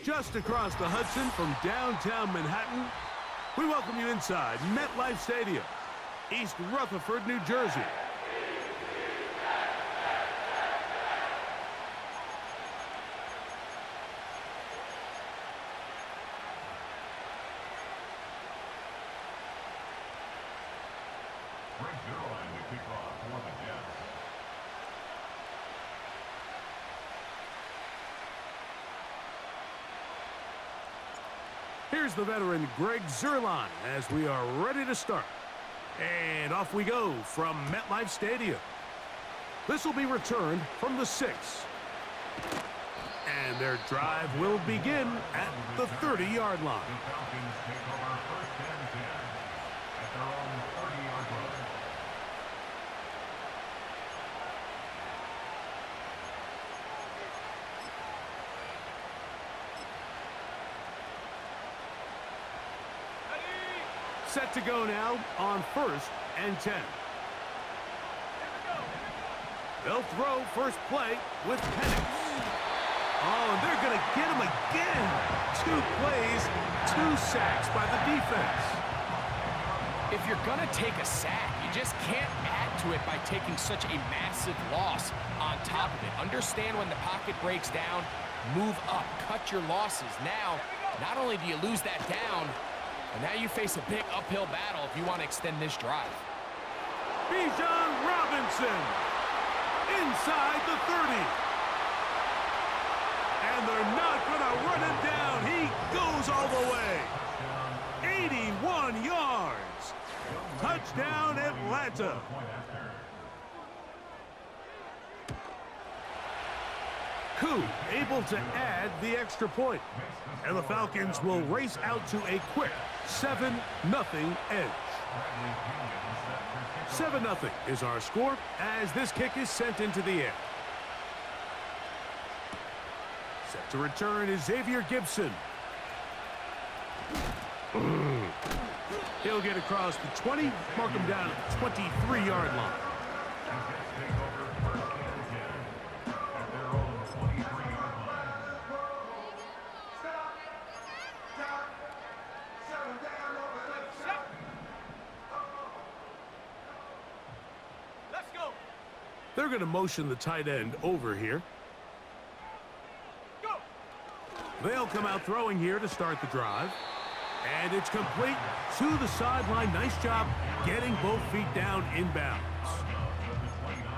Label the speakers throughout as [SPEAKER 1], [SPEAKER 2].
[SPEAKER 1] Just across the Hudson from downtown Manhattan, we welcome you inside MetLife Stadium, East Rutherford, New Jersey. Here's the veteran Greg Zuerlein as we are ready to start. And off we go from MetLife Stadium. This will be returned from the 6. And their drive will begin at the 30-yard line.
[SPEAKER 2] The Falcons take over first and 10 at their own 30-yard line.
[SPEAKER 1] Set to go now on first and 10. They'll throw first play with Penix. Oh, and they're going to get him again. 2 plays, 2 sacks by the defense.
[SPEAKER 3] If you're going to take a sack, you just can't add to it by taking such a massive loss on top of it. Understand when the pocket breaks down, move up, cut your losses. Now, not only do you lose that down, and now you face a big uphill battle if you want to extend this drive.
[SPEAKER 1] Bijan Robinson inside the 30. And they're not going to run him down. He goes all the way. 81 yards. Touchdown, Atlanta. Koo able to add the extra point. And the Falcons will race out to a quick 7-0 edge. 7-0 is our score as this kick is sent into the air. Set to return is Xavier Gibson. He'll get across the 20, mark him down at the 23-yard line. They're going to motion the tight end over here. They'll come out throwing here to start the drive. And it's complete to the sideline. Nice job getting both feet down inbounds.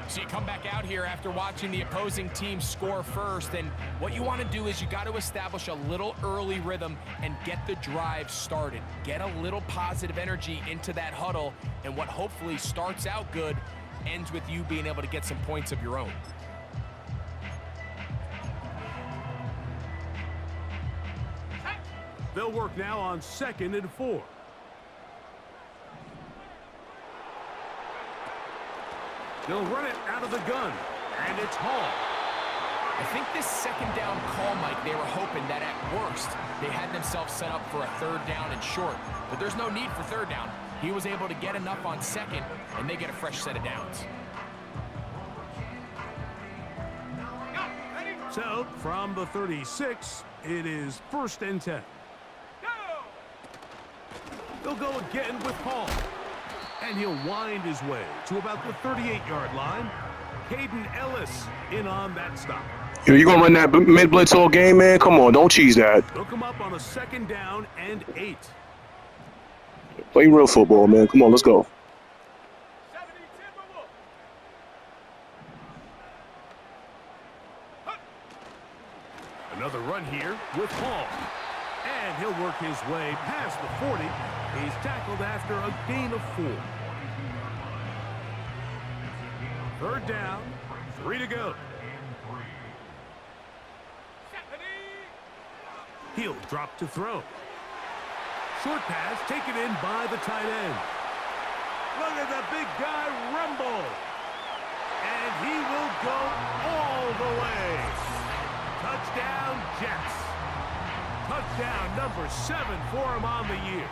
[SPEAKER 3] So you come back out here after watching the opposing team score first, and what you want to do is you got to establish a little early rhythm and get the drive started. Get a little positive energy into that huddle, and what hopefully starts out good ends with you being able to get some points of your own.
[SPEAKER 1] They'll work now on 2nd and 4. They'll run it out of the gun, and it's Hall.
[SPEAKER 3] I think this 2nd down call, Mike, they were hoping that at worst they had themselves set up for a 3rd down and short. But there's no need for 3rd down. He was able to get enough on 2nd, and they get a fresh set of downs.
[SPEAKER 1] So, from the 36, it is 1st and 10. They'll go again with Hall. And he'll wind his way to about the 38-yard line. Caden Ellis in on that stop.
[SPEAKER 4] Yo, you gonna run that mid-blitz all game, man? Come on, don't cheese that.
[SPEAKER 1] They'll come up on a 2nd down and 8.
[SPEAKER 4] Play real football, man. Come on, let's go.
[SPEAKER 1] Another run here with Hall. And he'll work his way past the 40. He's tackled after a gain of 4. 3rd down, 3 to go. He'll drop to throw. Short pass taken in by the tight end. Look at the big guy rumble. And he will go all the way. Touchdown, Jets. Touchdown number 7 for him on the year.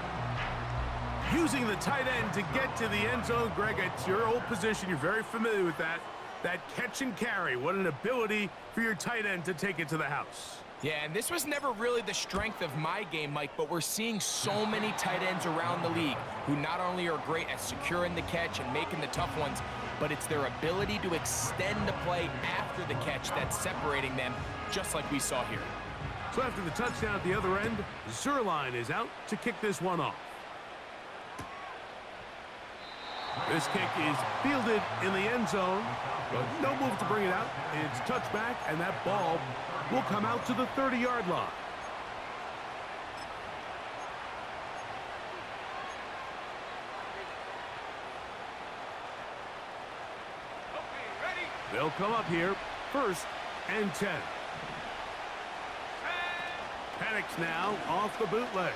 [SPEAKER 1] Using the tight end to get to the end zone, Greg, it's your old position. You're very familiar with that. That catch and carry. What an ability for your tight end to take it to the house.
[SPEAKER 3] Yeah, and this was never really the strength of my game, Mike, but we're seeing so many tight ends around the league who not only are great at securing the catch and making the tough ones, but it's their ability to extend the play after the catch that's separating them, just like we saw here.
[SPEAKER 1] So after the touchdown at the other end, Zerline is out to kick this one off. This kick is fielded in the end zone, but no move to bring it out. It's touchback, and that ball will come out to the 30-yard line. They'll come up here, 1st and 10. Penix now off the bootleg.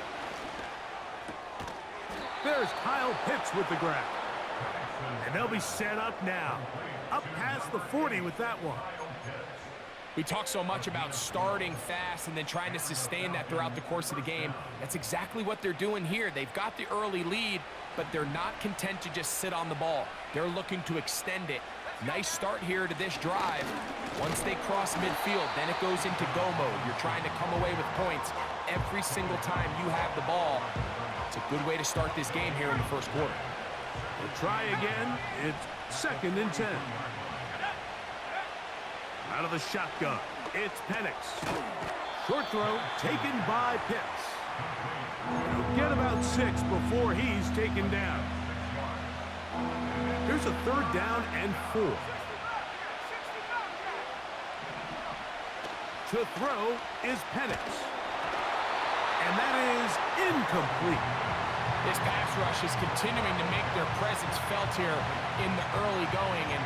[SPEAKER 1] There's Kyle Pitts with the grab. And they'll be set up now. Up past the 40 with that one.
[SPEAKER 3] We talk so much about starting fast and then trying to sustain that throughout the course of the game. That's exactly what they're doing here. They've got the early lead, but they're not content to just sit on the ball. They're looking to extend it. Nice start here to this drive. Once they cross midfield, then it goes into go mode. You're trying to come away with points every single time you have the ball. It's a good way to start this game here in the first quarter.
[SPEAKER 1] We'll try again. It's 2nd and 10. Out of the shotgun, it's Penix. Short throw taken by Pitts. He'll get about 6 before he's taken down. Here's a 3rd down and 4. To throw is Penix. And that is incomplete.
[SPEAKER 3] This pass rush is continuing to make their presence felt here in the early going. And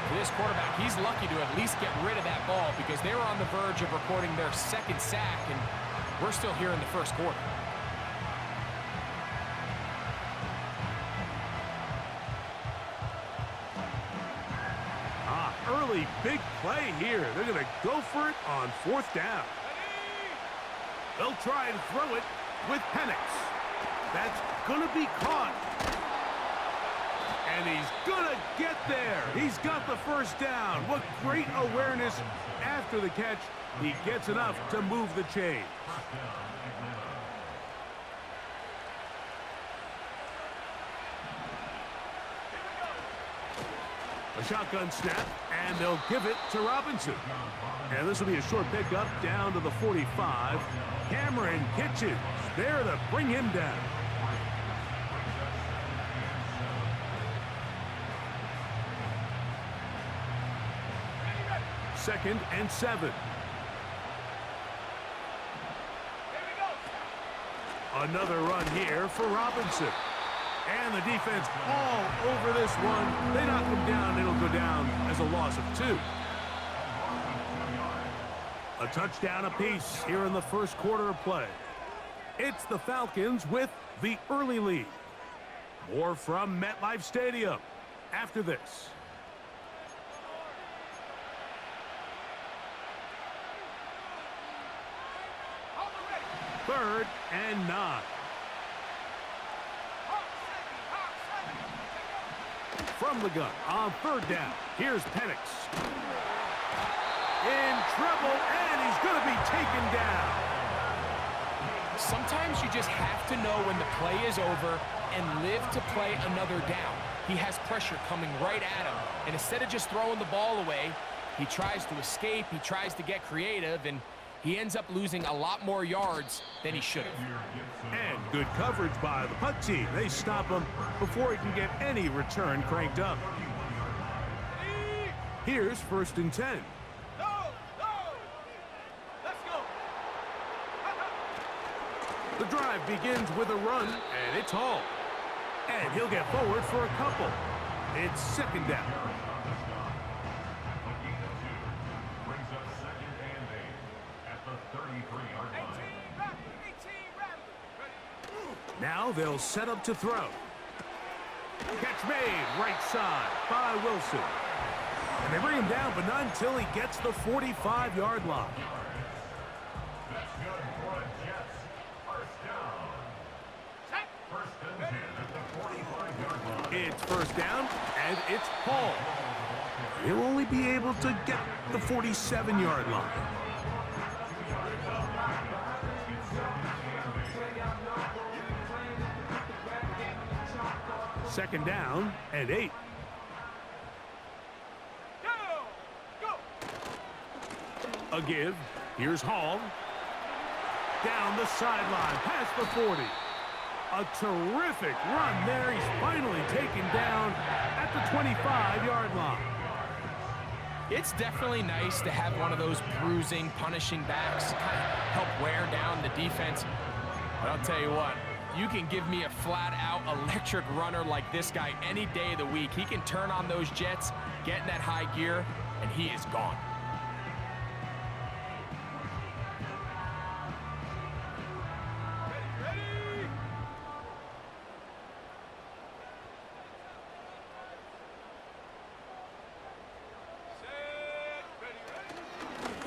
[SPEAKER 3] for this quarterback, he's lucky to at least get rid of that ball because they were on the verge of recording their 2nd sack, and we're still here in the first quarter.
[SPEAKER 1] Early big play here. They're going to go for it on 4th down. They'll try and throw it with Penix. That's going to be caught. And he's going to get there. He's got the 1st down. What great awareness after the catch. He gets enough to move the chain. A shotgun snap, and they'll give it to Robinson. And this will be a short pickup down to the 45. Cameron Kitchens there to bring him down. Second and 7. Another run here for Robinson. And the defense all over this one. They knock him down. It'll go down as a loss of 2. A touchdown apiece here in the first quarter of play. It's the Falcons with the early lead. More from MetLife Stadium after this. 3rd and 9. From the gun on 3rd down. Here's Penix. In trouble, and he's going to be taken down.
[SPEAKER 3] Sometimes you just have to know when the play is over and live to play another down. He has pressure coming right at him, and instead of just throwing the ball away, he tries to escape, he tries to get creative, and he ends up losing a lot more yards than he should have.
[SPEAKER 1] And good coverage by the punt team. They stop him before he can get any return cranked up. Here's 1st and 10. The drive begins with a run, and it's Hall. And he'll get forward for a couple. It's 2nd down. Now they'll set up to throw. Catch made, right side by Wilson. And they bring him down, but not until he gets the 45-yard line. It's 1st down, and it's Hall. He'll only be able to get the 47-yard line. Second down and 8. A give. Here's Hall. Down the sideline, past the 40. A terrific run there. He's finally taken down at the 25-yard line.
[SPEAKER 3] It's definitely nice to have one of those bruising, punishing backs kind of help wear down the defense. But I'll tell you what, you can give me a flat-out electric runner like this guy any day of the week. He can turn on those jets, get in that high gear, and he is gone.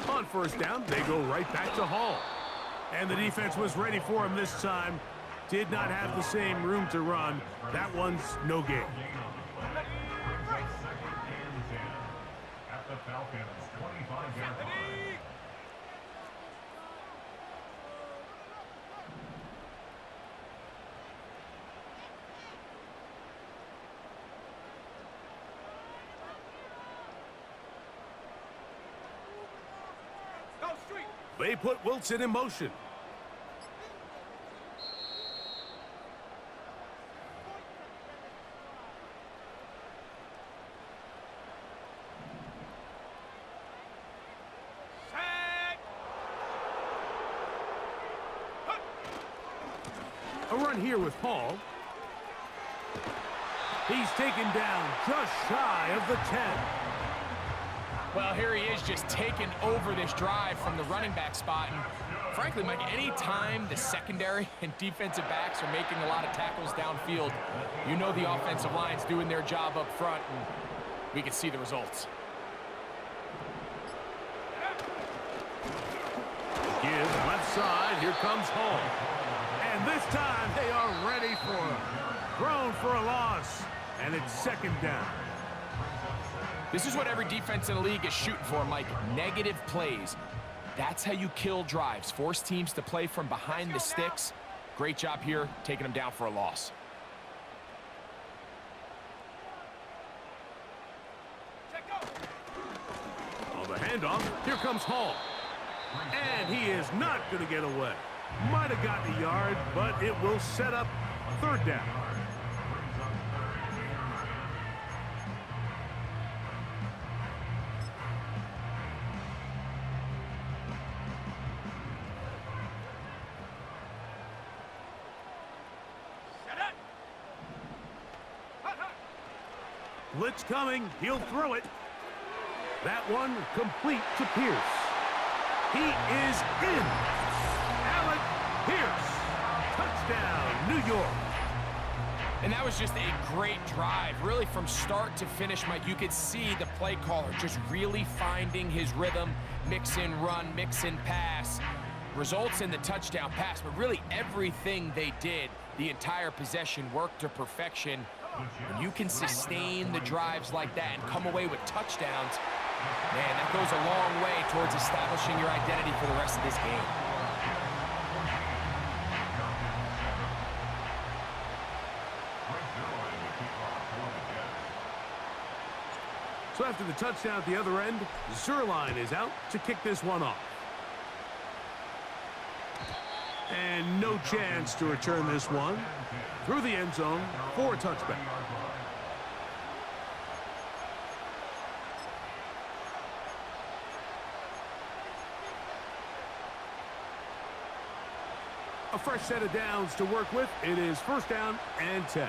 [SPEAKER 1] On first down, they go right back to Hall. And the defense was ready for him this time. Did not have the same room to run. That one's no gain.
[SPEAKER 2] At the Falcons, 25-yard line.
[SPEAKER 1] They put Wilson in motion. A run here with Hall. He's taken down just shy of the 10.
[SPEAKER 3] Well, here he is just taking over this drive from the running back spot. And frankly, Mike, any time the secondary and defensive backs are making a lot of tackles downfield, you know the offensive line's doing their job up front, and we can see the results.
[SPEAKER 1] Give left side. Here comes Hall. And this time they are ready for him. Thrown for a loss. And it's second down.
[SPEAKER 3] This is what every defense in the league is shooting for, Mike. Negative plays. That's how you kill drives. Force teams to play from behind the sticks. Great job here, taking them down for a loss.
[SPEAKER 1] On the handoff, here comes Hall. And he is not going to get away. Might have gotten a yard, but it will set up third down. Blitz coming. He'll throw it. That one complete to Pierce. He is in. Alec Pierce. Touchdown, New York.
[SPEAKER 3] And that was just a great drive. Really, from start to finish, Mike, you could see the play caller just really finding his rhythm. Mix in run, mix in pass. Results in the touchdown pass, but really everything they did, the entire possession worked to perfection. When you can sustain the drives like that and come away with touchdowns, man, that goes a long way towards establishing your identity for the rest of this game.
[SPEAKER 1] So after the touchdown at the other end, Zerline is out to kick this one off. And no chance to return this one through the end zone for a touchback. A fresh set of downs to work with. It is first down and 10.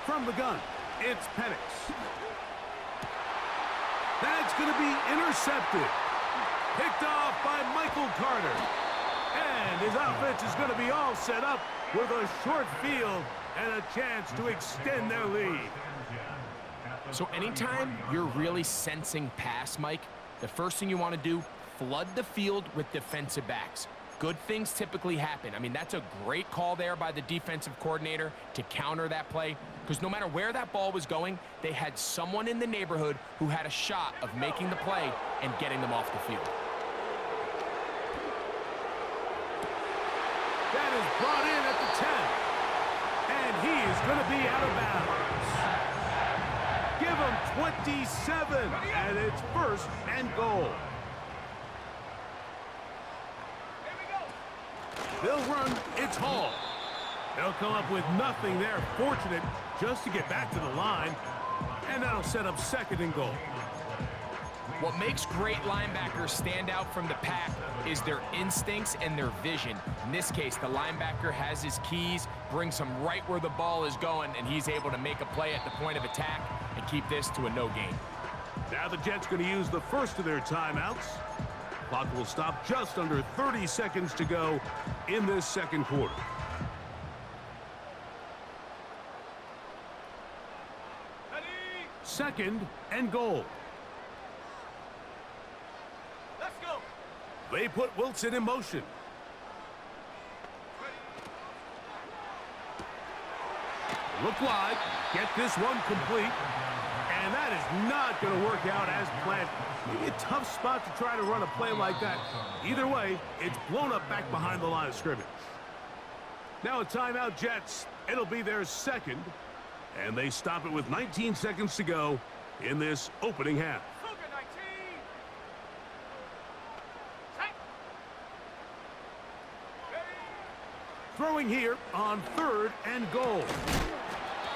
[SPEAKER 1] From the gun, it's Penix. That's going to be intercepted. Picked off by Michael Carter. And his offense is going to be all set up with a short field and a chance to extend their lead.
[SPEAKER 3] So anytime you're really sensing pass, Mike, the first thing you want to do, flood the field with defensive backs. Good things typically happen. I mean, that's a great call there by the defensive coordinator to counter that play, because no matter where that ball was going, they had someone in the neighborhood who had a shot of making the play and getting them off the field.
[SPEAKER 1] That is brought in at the 10. And he is going to be out of bounds. Give him 27, and it's first and goal. They'll run, it's Hall. They'll come up with nothing there. Fortunate just to get back to the line, and that'll set up second and goal.
[SPEAKER 3] What makes great linebackers stand out from the pack is their instincts and their vision. In this case, the linebacker has his keys, brings him right where the ball is going, and he's able to make a play at the point of attack and keep this to a no gain.
[SPEAKER 1] Now the Jets going to use the first of their timeouts. Clock will stop just under 30 seconds to go in this second quarter. Second and goal. Let's go. They put Wilson in motion. Look wide. Get this one complete. And that is not going to work out as planned. Maybe a tough spot to try to run a play like that. Either way, it's blown up back behind the line of scrimmage. Now a timeout, Jets. It'll be their second. And they stop it with 19 seconds to go in this opening half. Throwing here on third and goal.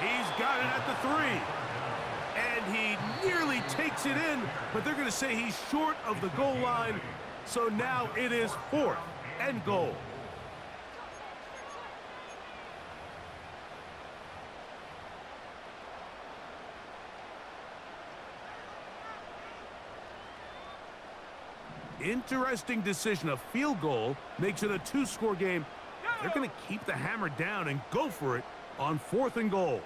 [SPEAKER 1] He's got it at the 3. And he nearly takes it in, but they're going to say he's short of the goal line. So now it is fourth and goal. Interesting decision. A field goal makes it a 2-score game. They're going to keep the hammer down and go for it on fourth and goal.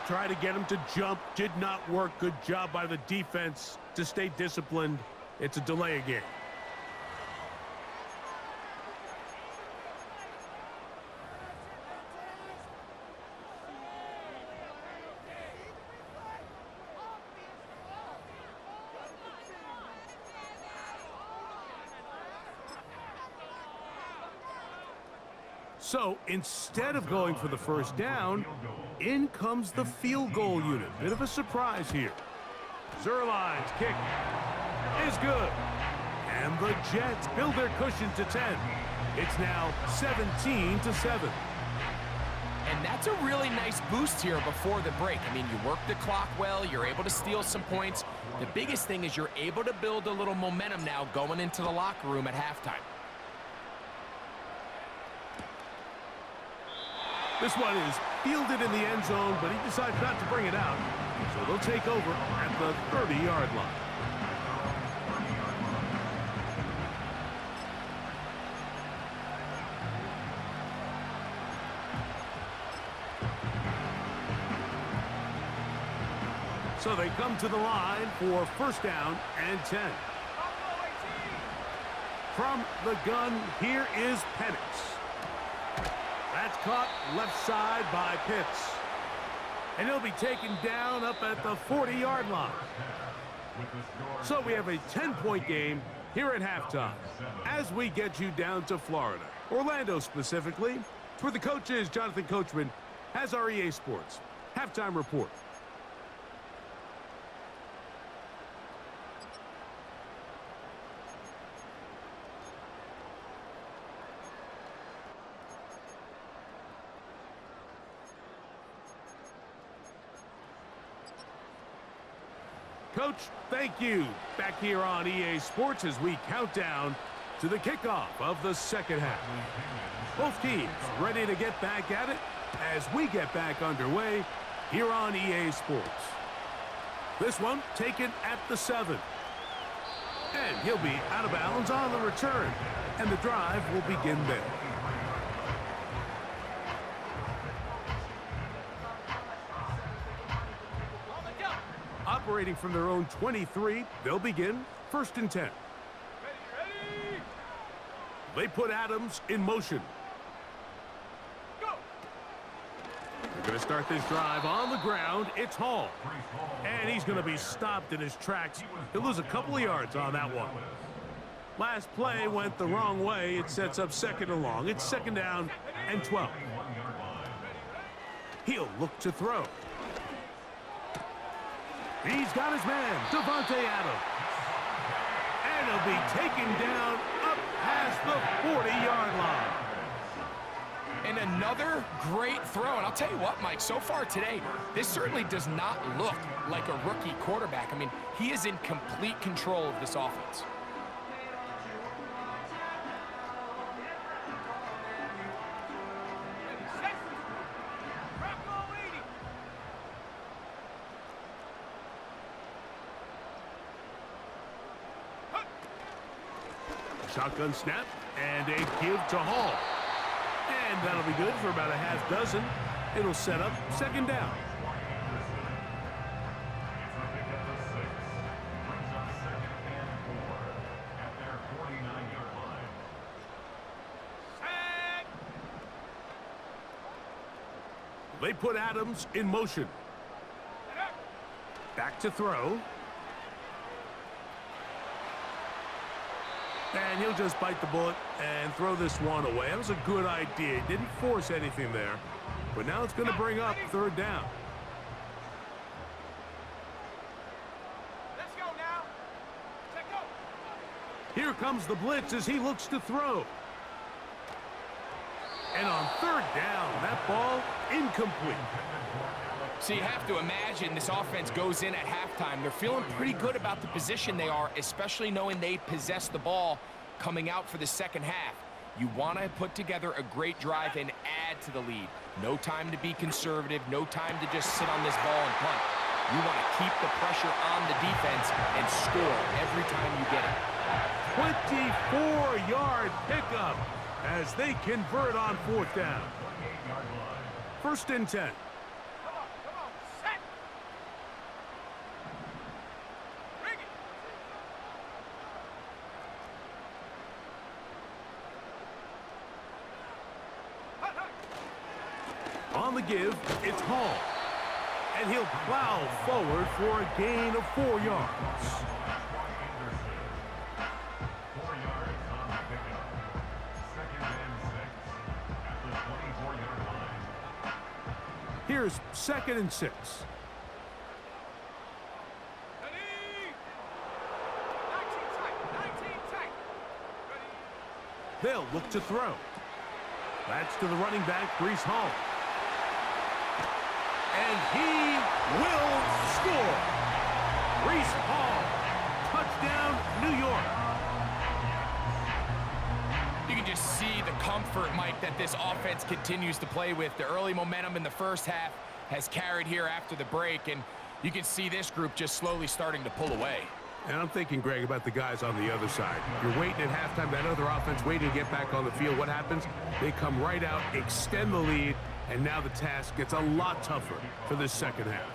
[SPEAKER 1] Try to get him to jump. Did not work. Good job by the defense to stay disciplined. It's a delay of game. So instead of going for the first down, in comes the field goal unit. Bit of a surprise here. Zerline's kick is good. And the Jets build their cushion to 10. It's now 17-7.
[SPEAKER 3] And that's a really nice boost here before the break. I mean, you work the clock well, you're able to steal some points. The biggest thing is you're able to build a little momentum now going into the locker room at halftime.
[SPEAKER 1] This one is fielded in the end zone, but he decides not to bring it out. So they'll take over at the 30-yard line. So they come to the line for first down and 10. From the gun, here is Penix. That's caught left side by Pitts. And he'll be taken down up at the 40-yard line. So we have a 10-point game here at halftime as we get you down to Florida, Orlando specifically, where the coach is Jonathan Coachman, has our EA Sports halftime report. Coach, thank you. Back here on EA Sports as we count down to the kickoff of the second half. Both teams ready to get back at it as we get back underway here on EA Sports. This one taken at the 7. And he'll be out of bounds on the return. And the drive will begin there. Operating from their own 23, they'll begin first and 10.
[SPEAKER 5] Ready?
[SPEAKER 1] They put Adams in motion. They're going to start this drive on the ground. It's Hall. And he's going to be stopped in his tracks. He'll lose a couple of yards on that one. Last play went the wrong way. It sets up second and long. It's second down and 12. He'll look to throw. He's got his man, Devontae Adams. And he'll be taken down up past the 40-yard line.
[SPEAKER 3] And another great throw. And I'll tell you what, Mike, so far today, this certainly does not look like a rookie quarterback. I mean, he is in complete control of this offense.
[SPEAKER 1] Shotgun snap and a give to Hall. And that'll be good for about a half dozen. It'll set up second down. They put Adams in motion. Back to throw. And he'll just bite the bullet and throw this one away. That was a good idea. He didn't force anything there. But now it's going to bring up third down.
[SPEAKER 5] Let's go now. Check go.
[SPEAKER 1] Here comes the blitz as he looks to throw. And on third down, that ball incomplete.
[SPEAKER 3] So you have to imagine this offense goes in at halftime. They're feeling pretty good about the position they are, especially knowing they possess the ball coming out for the second half. You want to put together a great drive and add to the lead. No time to be conservative, no time to just sit on this ball and punt. You want to keep the pressure on the defense and score every time you get it.
[SPEAKER 1] 24-yard pickup as they convert on fourth down. First and 10. On the give, it's Hall. And he'll plow forward for a gain of 4 yards.
[SPEAKER 2] 4 yards on the pickup. Second and 6 at the 24-yard line.
[SPEAKER 1] Here's second and 6. They'll look to throw. That's to the running back, Breece Hall. And he will score. Breece Hall, touchdown, New York.
[SPEAKER 3] You can just see the comfort, Mike, that this offense continues to play with. The early momentum in the first half has carried here after the break, and you can see this group just slowly starting to pull away.
[SPEAKER 1] And I'm thinking, Greg, about the guys on the other side. You're waiting at halftime, that other offense waiting to get back on the field. What happens? They come right out, extend the lead, and now the task gets a lot tougher for this second half.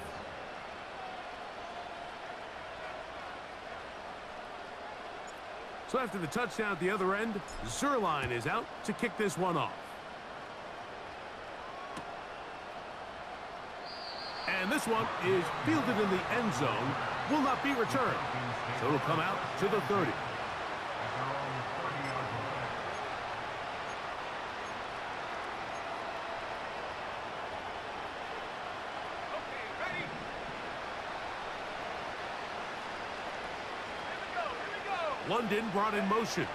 [SPEAKER 1] So after the touchdown at the other end, Zerline is out to kick this one off. And this one is fielded in the end zone, will not be returned. So it'll come out to the 30. London brought in motion.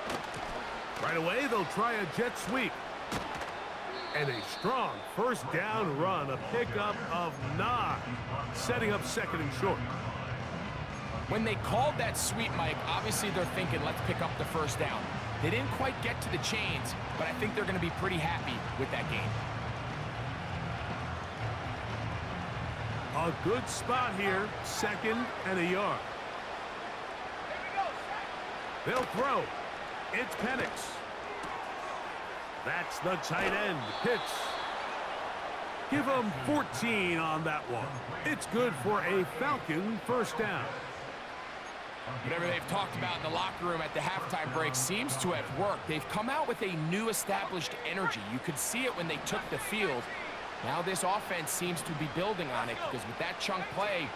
[SPEAKER 1] Right away, they'll try a jet sweep. And a strong first down run, a pickup of 9, setting up second and short.
[SPEAKER 3] When they called that sweep, Mike, obviously they're thinking, let's pick up the first down. They didn't quite get to the chains, but I think they're going to be pretty happy with that game.
[SPEAKER 1] A good spot here, second and a yard. They'll throw. It's Penix. That's the tight end, Pitts. Give him 14 on that one. It's good for a Falcon first down.
[SPEAKER 3] Whatever they've talked about in the locker room at the halftime break seems to have worked. They've come out with a new established energy. You could see it when they took the field. Now this offense seems to be building on it because with that chunk play,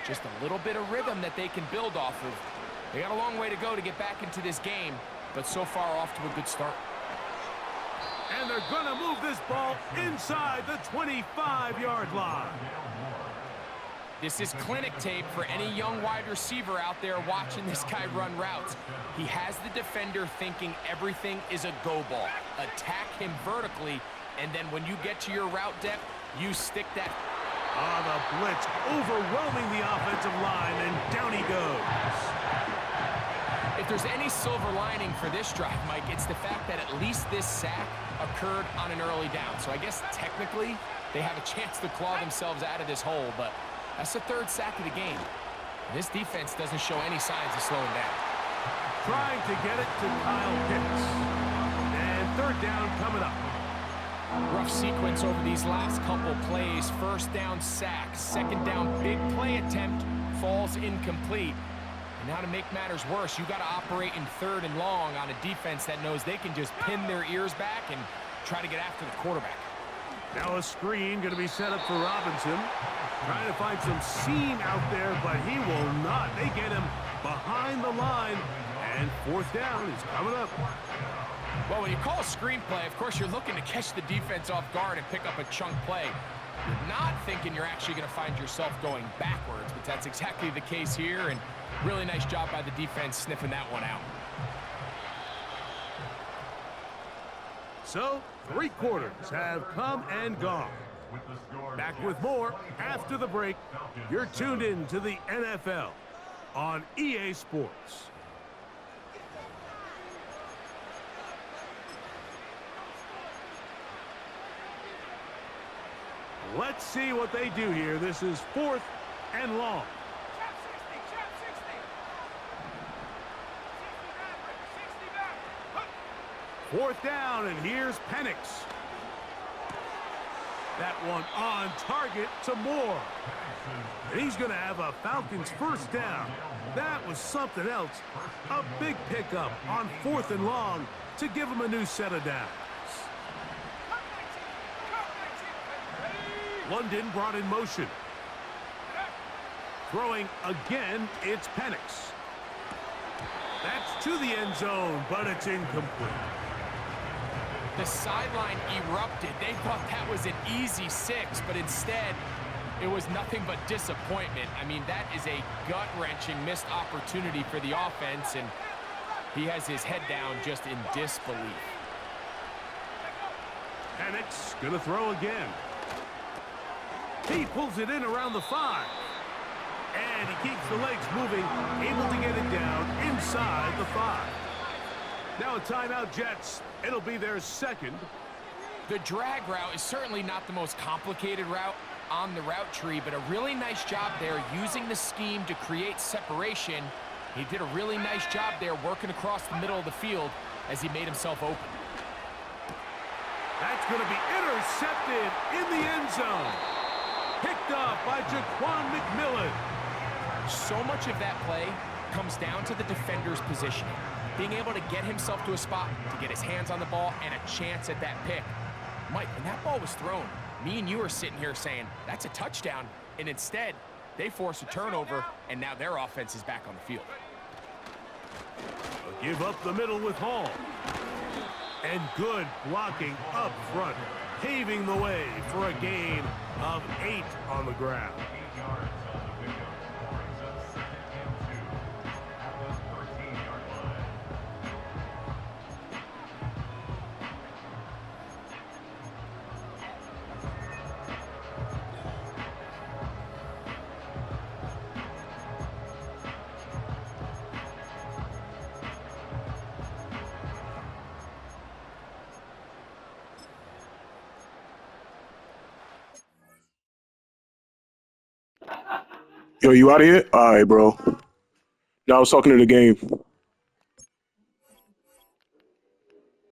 [SPEAKER 3] just a little bit of rhythm that they can build off of. They got a long way to go to get back into this game, but so far off to a good start.
[SPEAKER 1] And they're going to move this ball inside the 25-yard line.
[SPEAKER 3] This is clinic tape for any young wide receiver out there watching this guy run routes. He has the defender thinking everything is a go ball. Attack him vertically, and then when you get to your route depth, you stick that.
[SPEAKER 1] The blitz overwhelming the offensive line, and down he goes.
[SPEAKER 3] If there's any silver lining for this drive, Mike, it's the fact that at least this sack occurred on an early down. So I guess technically they have a chance to claw themselves out of this hole, but that's the third sack of the game. This defense doesn't show any signs of slowing down.
[SPEAKER 1] Trying to get it to Kyle Pitts. And third down coming up.
[SPEAKER 3] Rough sequence over these last couple plays. First down sack, second down big play attempt, falls incomplete. And now to make matters worse, you got to operate in third and long on a defense that knows they can just pin their ears back and try to get after the quarterback.
[SPEAKER 1] Now a screen going to be set up for Robinson. Trying to find some seam out there, but he will not. They get him behind the line, and fourth down is coming up.
[SPEAKER 3] Well, when you call a screenplay, of course, you're looking to catch the defense off guard and pick up a chunk play. You're not thinking you're actually going to find yourself going backwards, but that's exactly the case here, and really nice job by the defense sniffing that one out.
[SPEAKER 1] So, 3 quarters have come and gone. Back with more after the break. You're tuned in to the NFL on EA Sports. Let's see what they do here. This is 4th and long.
[SPEAKER 5] Chop 60, chop 60. 60 back, 60 back.
[SPEAKER 1] 4th down, and here's Penix. That one on target to Moore. And he's going to have a Falcons first down. That was something else. A big pickup on 4th and long to give him a new set of downs. London brought in motion. Throwing again, it's Penix. That's to the end zone, but it's incomplete.
[SPEAKER 3] The sideline erupted. They thought that was an easy 6, but instead, it was nothing but disappointment. I mean, that is a gut-wrenching missed opportunity for the offense, and he has his head down just in disbelief.
[SPEAKER 1] Penix gonna throw again. He pulls it in around the 5. And he keeps the legs moving, able to get it down inside the 5. Now a timeout, Jets. It'll be their second.
[SPEAKER 3] The drag route is certainly not the most complicated route on the route tree, but a really nice job there using the scheme to create separation. He did a really nice job there working across the middle of the field as he made himself open.
[SPEAKER 1] That's going to be intercepted in the end zone. Picked up by Jaquan McMillan.
[SPEAKER 3] So much of that play comes down to the defender's positioning. Being able to get himself to a spot, to get his hands on the ball, and a chance at that pick. Mike, when that ball was thrown, me and you are sitting here saying, that's a touchdown. And instead, they force a turnover, and now their offense is back on the field.
[SPEAKER 1] A give up the middle with Hall. And good blocking up front, paving the way for a gain of 8 on the ground.
[SPEAKER 2] 8 yards on the pickup. Brings up 2nd and 2 at the 13-yard line.
[SPEAKER 4] Yo, you out of here? All right, bro. Now I was talking to the game.